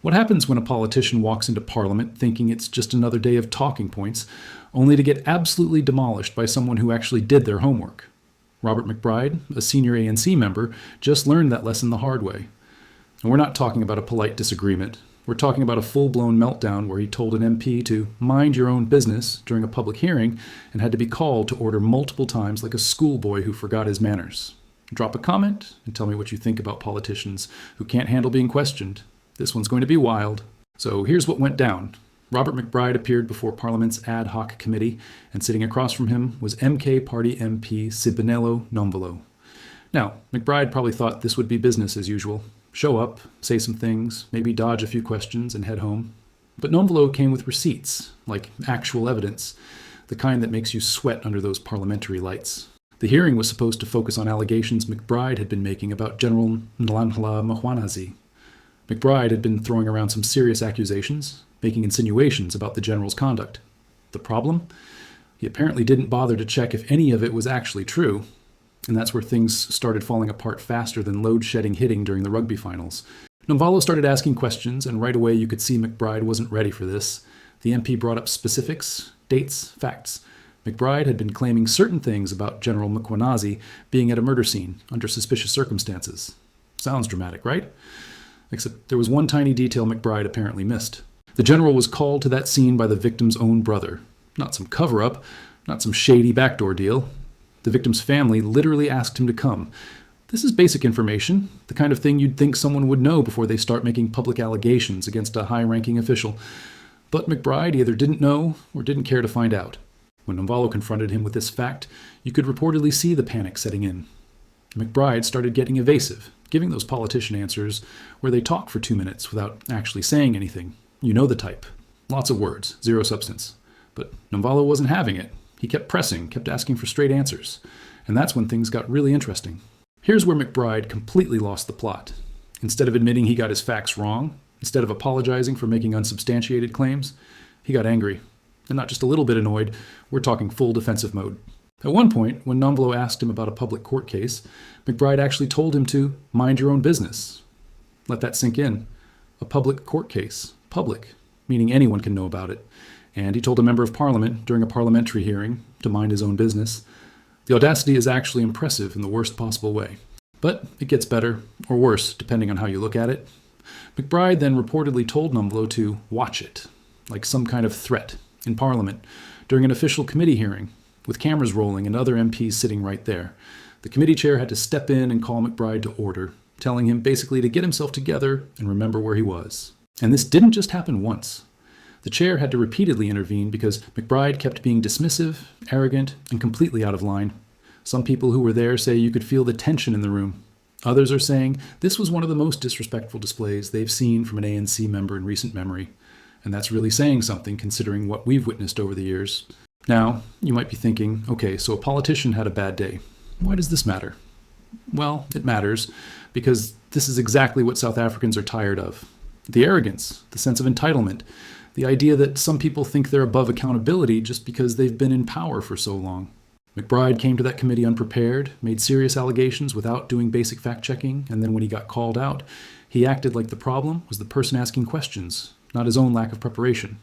What happens when a politician walks into Parliament thinking it's just another day of talking points, only to get absolutely demolished by someone who actually did their homework? Robert McBride, a senior ANC member, just learned that lesson the hard way. And we're not talking about a polite disagreement. We're talking about a full-blown meltdown where he told an MP to mind your own business during a public hearing and had to be called to order multiple times like a schoolboy who forgot his manners. Drop a comment and tell me what you think about politicians who can't handle being questioned. This one's going to be wild. So here's what went down. Robert McBride appeared before Parliament's Adhoc committee, and sitting across from him was MK Party MP Sibonelo Nomvalo. Now, McBride probably thought this would be business as usual. Show up, say some things, maybe dodge a few questions and head home. But Nomvalo came with receipts, like actual evidence, the kind that makes you sweat under those parliamentary lights. The hearing was supposed to focus on allegations McBride had been making about General Mkhwanazi. McBride had been throwing around some serious accusations, making insinuations about the general's conduct. The problem? He apparently didn't bother to check if any of it was actually true, and that's where things started falling apart faster than load-shedding hitting during the rugby finals. Nomvalo started asking questions, and right away you could see McBride wasn't ready for this. The MP brought up specifics, dates, facts. McBride had been claiming certain things about General Mkhwanazi being at a murder scene under suspicious circumstances. Sounds dramatic, right? Except there was one tiny detail McBride apparently missed. The general was called to that scene by the victim's own brother. Not some cover-up, not some shady backdoor deal. The victim's family literally asked him to come. This is basic information, the kind of thing you'd think someone would know before they start making public allegations against a high-ranking official. But McBride either didn't know or didn't care to find out. When Nomvalo confronted him with this fact, you could reportedly see the panic setting in. McBride started getting evasive, giving those politician answers where they talk for 2 minutes without actually saying anything. You know the type. Lots of words, zero substance. But Nomvalo wasn't having it. He kept pressing, kept asking for straight answers. And that's when things got really interesting. Here's where McBride completely lost the plot. Instead of admitting he got his facts wrong, instead of apologizing for making unsubstantiated claims, he got angry. And not just a little bit annoyed, we're talking full defensive mode. At one point, when Nomvalo asked him about a public court case, McBride actually told him to mind your own business. Let that sink in. A public court case. Public, meaning anyone can know about it. And he told a member of Parliament during a parliamentary hearing to mind his own business. The audacity is actually impressive in the worst possible way. But it gets better, or worse, depending on how you look at it. McBride then reportedly told Nomvalo to watch it, like some kind of threat, in Parliament, during an official committee hearing, with cameras rolling and other MPs sitting right there. The committee chair had to step in and call McBride to order, telling him basically to get himself together and remember where he was. And this didn't just happen once. The chair had to repeatedly intervene because McBride kept being dismissive, arrogant, and completely out of line. Some people who were there say you could feel the tension in the room. Others are saying this was one of the most disrespectful displays they've seen from an ANC member in recent memory. And that's really saying something considering what we've witnessed over the years. Now, you might be thinking, okay, so a politician had a bad day. Why does this matter? Well, it matters because this is exactly what South Africans are tired of. The arrogance, the sense of entitlement, the idea that some people think they're above accountability just because they've been in power for so long. McBride came to that committee unprepared, made serious allegations without doing basic fact-checking, and then when he got called out, he acted like the problem was the person asking questions, not his own lack of preparation.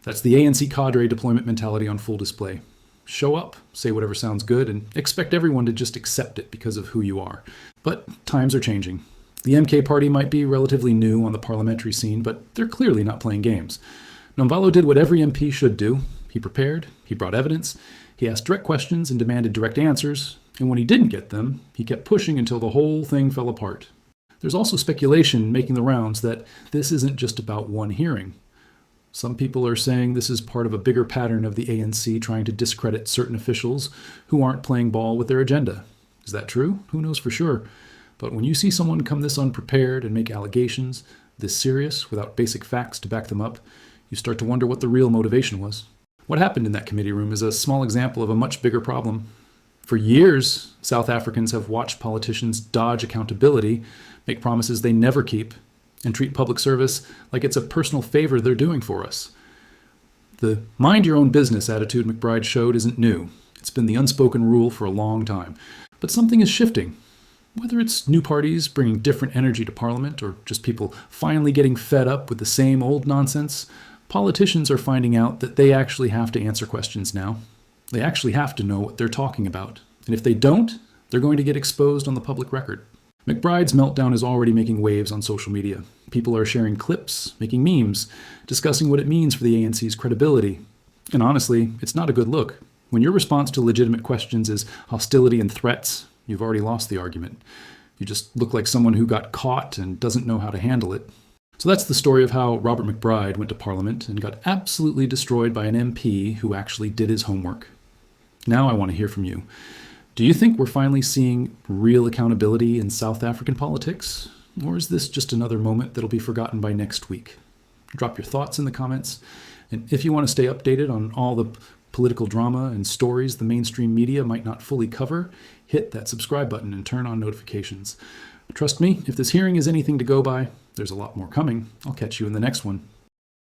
That's the ANC cadre deployment mentality on full display. Show up, say whatever sounds good, and expect everyone to just accept it because of who you are. But times are changing. The MK Party might be relatively new on the parliamentary scene, but they're clearly not playing games. Nomvalo did what every MP should do. He prepared, he brought evidence, he asked direct questions and demanded direct answers, and when he didn't get them, he kept pushing until the whole thing fell apart. There's also speculation making the rounds that this isn't just about one hearing. Some people are saying this is part of a bigger pattern of the ANC trying to discredit certain officials who aren't playing ball with their agenda. Is that true? Who knows for sure? But when you see someone come this unprepared and make allegations, this serious, without basic facts to back them up, you start to wonder what the real motivation was. What happened in that committee room is a small example of a much bigger problem. For years, South Africans have watched politicians dodge accountability, make promises they never keep, and treat public service like it's a personal favor they're doing for us. The mind-your-own-business attitude McBride showed isn't new. It's been the unspoken rule for a long time. But something is shifting. Whether it's new parties bringing different energy to Parliament or just people finally getting fed up with the same old nonsense, politicians are finding out that they actually have to answer questions now. They actually have to know what they're talking about. And if they don't, they're going to get exposed on the public record. McBride's meltdown is already making waves on social media. People are sharing clips, making memes, discussing what it means for the ANC's credibility. And honestly, it's not a good look. When your response to legitimate questions is hostility and threats, you've already lost the argument. You just look like someone who got caught and doesn't know how to handle it. So that's the story of how Robert McBride went to Parliament and got absolutely destroyed by an MP who actually did his homework. Now I want to hear from you. Do you think we're finally seeing real accountability in South African politics? Or is this just another moment that'll be forgotten by next week? Drop your thoughts in the comments. And if you want to stay updated on all the political drama and stories the mainstream media might not fully cover, hit that subscribe button and turn on notifications. Trust me, if this hearing is anything to go by, there's a lot more coming. I'll catch you in the next one.